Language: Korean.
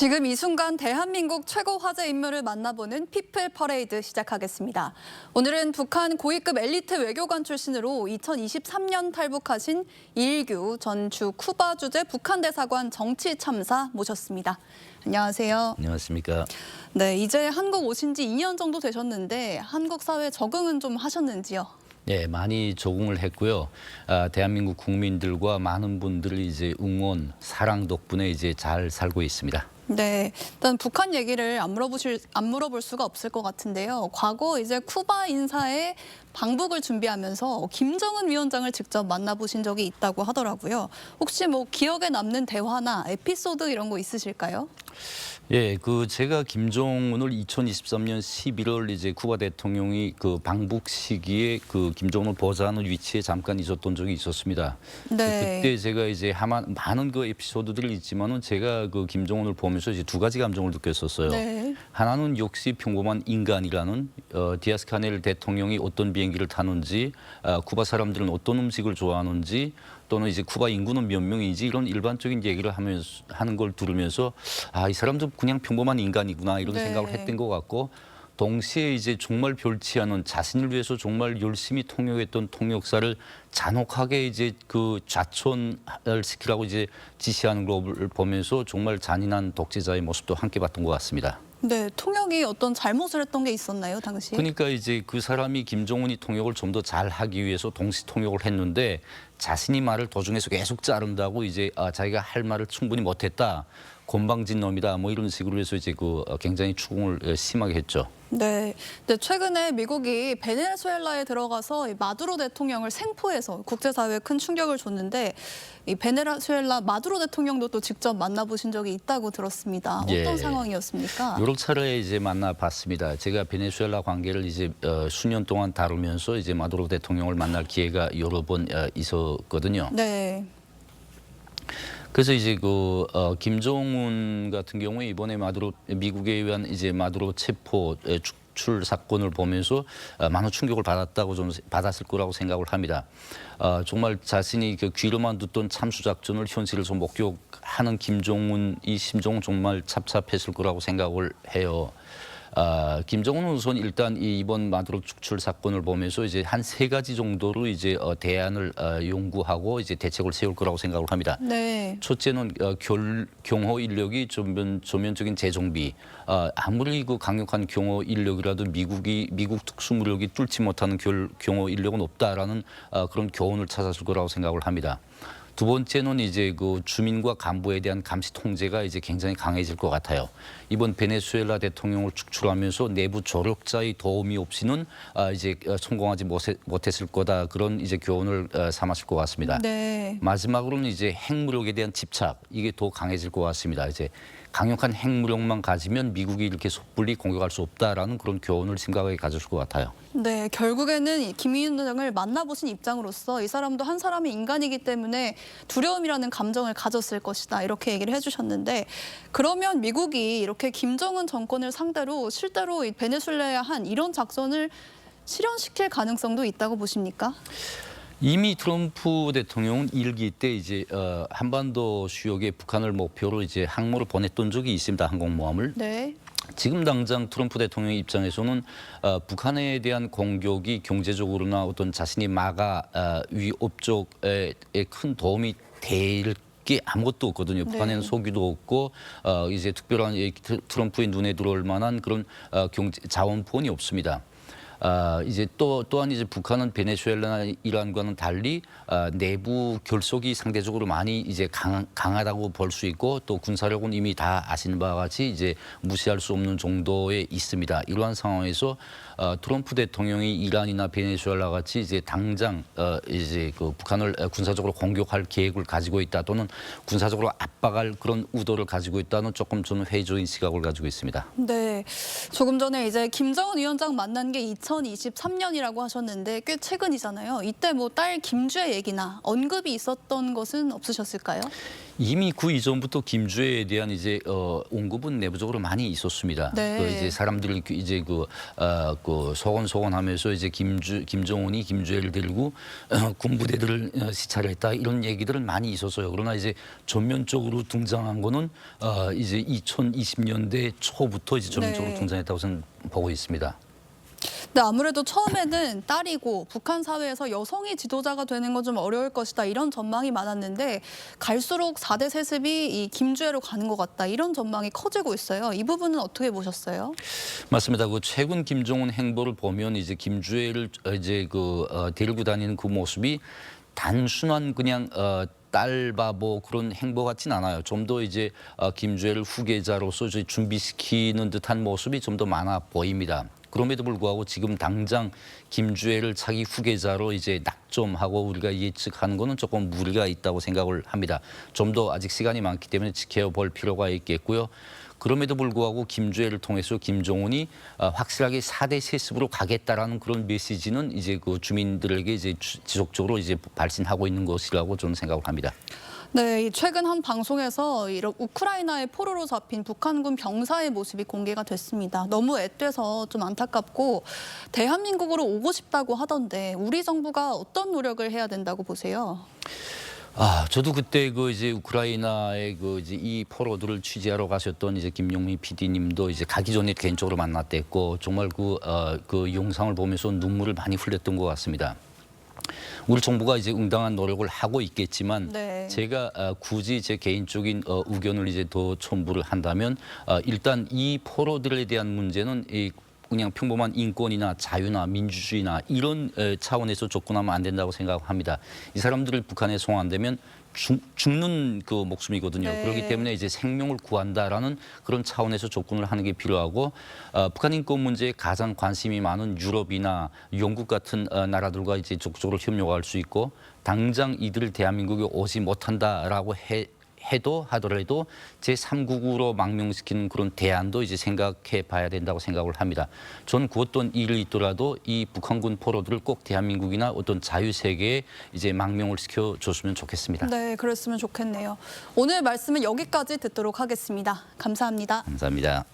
지금 이 순간 대한민국 최고 화제 인물을 만나보는 피플 퍼레이드 시작하겠습니다. 오늘은 북한 고위급 엘리트 외교관 출신으로 2023년 탈북하신 이일규 전 주 쿠바 주재 북한 대사관 정치 참사 모셨습니다. 안녕하세요. 안녕하십니까. 네, 이제 한국 오신 지 2년 정도 되셨는데 한국 사회 적응은 좀 하셨는지요? 네, 많이 적응을 했고요. 대한민국 국민들과 많은 분들이 이제 응원, 사랑 덕분에 이제 잘 살고 있습니다. 네, 일단 북한 얘기를 안 물어볼 수가 없을 것 같은데요. 과거 이제 쿠바 인사에 방북을 준비하면서 김정은 위원장을 직접 만나보신 적이 있다고 하더라고요. 혹시 뭐 기억에 남는 대화나 에피소드 이런 거 있으실까요? 예, 제가 김정은을 2023년 11월 이제 쿠바 대통령이 방북 시기에 김정은을 보좌하는 위치에 잠깐 있었던 적이 있었습니다. 네. 그때 제가 이제 많은 에피소드들이 있지만은 제가 김정은을 보면서 이제 두 가지 감정을 느꼈었어요. 네. 하나는 역시 평범한 인간이라는 디아스 카넬 대통령이 어떤 비행기를 타는지, 쿠바 사람들은 어떤 음식을 좋아하는지, 또는 이제 쿠바 인구는 몇 명이지 이런 일반적인 얘기를 하는 걸 들으면서 이 사람도 그냥 평범한 인간이구나 이런 네. 생각을 했던 것 같고, 동시에 이제 정말 별치 않은 자신을 위해서 정말 열심히 통역했던 통역사를 잔혹하게 이제 좌천을 시키라고 이제 지시하는 걸 보면서 정말 잔인한 독재자의 모습도 함께 봤던 것 같습니다. 네, 통역이 어떤 잘못을 했던 게 있었나요, 당시에? 그러니까 이제 그 사람이 김정은이 통역을 좀 더 잘하기 위해서 동시 통역을 했는데 자신이 말을 도중에서 계속 자른다고 이제 자기가 할 말을 충분히 못했다. 곤방진 놈이다. 뭐 이런 식으로 해서 이제 굉장히 추궁을 심하게 했죠. 네. 근데 최근에 미국이 베네수엘라에 들어가서 이 마두로 대통령을 생포해서 국제사회에 큰 충격을 줬는데 이 베네수엘라 마두로 대통령도 또 직접 만나보신 적이 있다고 들었습니다. 어떤 예. 상황이었습니까? 여러 차례 이제 만나봤습니다. 제가 베네수엘라 관계를 이제 수년 동안 다루면서 이제 마두로 대통령을 만날 기회가 여러 번 있었거든요. 네. 그래서 이제 김정은 같은 경우에 이번에 미국에 의한 이제 마두로 체포 축출 사건을 보면서 많은 충격을 받았을 거라고 생각을 합니다. 정말 자신이 귀로만 듣던 참수 작전을 현실에서 목격하는 김정은이 심정은 정말 찹찹했을 거라고 생각을 해요. 김정은은 우선 일단 이번 마두로 축출 사건을 보면서 이제 한 3가지 정도로 이제 대안을 연구하고 이제 대책을 세울 거라고 생각을 합니다. 네. 첫째는 경호 인력이 전면적인 재정비. 아무리 강력한 경호 인력이라도 미국 특수무력이 뚫지 못하는 경호 인력은 없다라는 그런 교훈을 찾았을 거라고 생각을 합니다. 두 번째는 이제 주민과 간부에 대한 감시 통제가 이제 굉장히 강해질 것 같아요. 이번 베네수엘라 대통령을 축출하면서 내부 조력자의 도움이 없이는 이제 성공하지 못했을 거다, 그런 이제 교훈을 삼았을 것 같습니다. 네. 마지막으로는 이제 핵무력에 대한 집착, 이게 더 강해질 것 같습니다. 이제 강력한 핵무력만 가지면 미국이 이렇게 섣불리 공격할 수 없다라는 그런 교훈을 심각하게 가졌을 것 같아요. 네, 결국에는 김 위원장을 만나보신 입장으로서 이 사람도 한 사람의 인간이기 때문에 두려움이라는 감정을 가졌을 것이다, 이렇게 얘기를 해주셨는데, 그러면 미국이 이렇게 김정은 정권을 상대로 실제로 베네수엘라에 한 이런 작전을 실현시킬 가능성도 있다고 보십니까? 이미 트럼프 대통령은 1기 때 이제 한반도 수역에 북한을 목표로 이제 항모를 보냈던 적이 있습니다. 항공모함을. 네. 지금 당장 트럼프 대통령의 입장에서는 북한에 대한 공격이 경제적으로나 어떤 자신이 위협 쪽에 큰 도움이 될 게 아무것도 없거든요. 북한에는 네. 석유도 없고 이제 특별한 트럼프의 눈에 들어올 만한 그런 자원폰이 없습니다. 이제 또한 이제 북한은 베네수엘라나 이란과는 달리 내부 결속이 상대적으로 많이 이제 강하다고 볼 수 있고, 또 군사력은 이미 다 아시는 바와 같이 이제 무시할 수 없는 정도에 있습니다. 이러한 상황에서 트럼프 대통령이 이란이나 베네수엘라 같이 이제 당장 이제 북한을 군사적으로 공격할 계획을 가지고 있다, 또는 군사적으로 압박할 그런 의도를 가지고 있다는 조금 저는 회의적인 시각을 가지고 있습니다. 네, 조금 전에 이제 김정은 위원장 만난 게 2023년 2023년이라고 하셨는데 꽤 최근이잖아요. 이때 뭐 딸 김주애 얘기나 언급이 있었던 것은 없으셨을까요? 이미 그 이전부터 김주애에 대한 이제 언급은 내부적으로 많이 있었습니다. 네. 그 이제 사람들이 이제 그 소곤소곤하면서 이제 김정은이 김주애를 데리고 군부대들을 시찰했다 이런 얘기들은 많이 있었어요. 그러나 이제 전면적으로 등장한 거는 이제 2020년대 초부터 이제 전면적으로 네. 등장했다고 저는 보고 있습니다. 근데 아무래도 처음에는 딸이고 북한 사회에서 여성이 지도자가 되는 건 좀 어려울 것이다 이런 전망이 많았는데 갈수록 4대 세습이 이 김주애로 가는 것 같다 이런 전망이 커지고 있어요. 이 부분은 어떻게 보셨어요? 맞습니다. 그 최근 김정은 행보를 보면 이제 김주애를 이제 데리고 다니는 그 모습이 단순한 그냥 딸 바보 그런 행보 같진 않아요. 좀 더 이제 김주애를 후계자로서 이제 준비시키는 듯한 모습이 좀 더 많아 보입니다. 그럼에도 불구하고 지금 당장 김주애를 차기 후계자로 이제 낙점하고 우리가 예측하는 거는 조금 무리가 있다고 생각을 합니다. 좀 더 아직 시간이 많기 때문에 지켜볼 필요가 있겠고요. 그럼에도 불구하고 김주애를 통해서 김정은이 확실하게 4대 세습으로 가겠다라는 그런 메시지는 이제 그 주민들에게 이제 지속적으로 이제 발신하고 있는 것이라고 저는 생각을 합니다. 네, 최근 한 방송에서 이런 우크라이나의 포로로 잡힌 북한군 병사의 모습이 공개가 됐습니다. 너무 앳돼서 좀 안타깝고 대한민국으로 오고 싶다고 하던데 우리 정부가 어떤 노력을 해야 된다고 보세요? 저도 그때 그 이제 우크라이나의 그 이제 이 포로들을 취재하러 가셨던 이제 김용미 PD님도 이제 가기 전에 개인적으로 만났댔고 정말 그 영상을 보면서 눈물을 많이 흘렸던 것 같습니다. 우리 정부가 이제 응당한 노력을 하고 있겠지만 네. 제가 굳이 제 개인적인 의견을 이제 더 첨부를 한다면 일단 이 포로들에 대한 문제는 그냥 평범한 인권이나 자유나 민주주의나 이런 차원에서 접근하면 안 된다고 생각합니다. 이 사람들을 북한에 송환되면 죽는 그 목숨이거든요. 네. 그렇기 때문에 이제 생명을 구한다라는 그런 차원에서 접근을 하는 게 필요하고 북한 인권 문제에 가장 관심이 많은 유럽이나 영국 같은 나라들과 이제 적극적으로 협력할 수 있고 당장 이들을 대한민국에 오지 못한다라고 하더라도 제3국으로 망명시키는 그런 대안도 이제 생각해 봐야 된다고 생각을 합니다. 전 그 어떤 일이 있더라도 이 북한군 포로들을 꼭 대한민국이나 어떤 자유세계에 이제 망명을 시켜줬으면 좋겠습니다. 네, 그랬으면 좋겠네요. 오늘 말씀은 여기까지 듣도록 하겠습니다. 감사합니다. 감사합니다.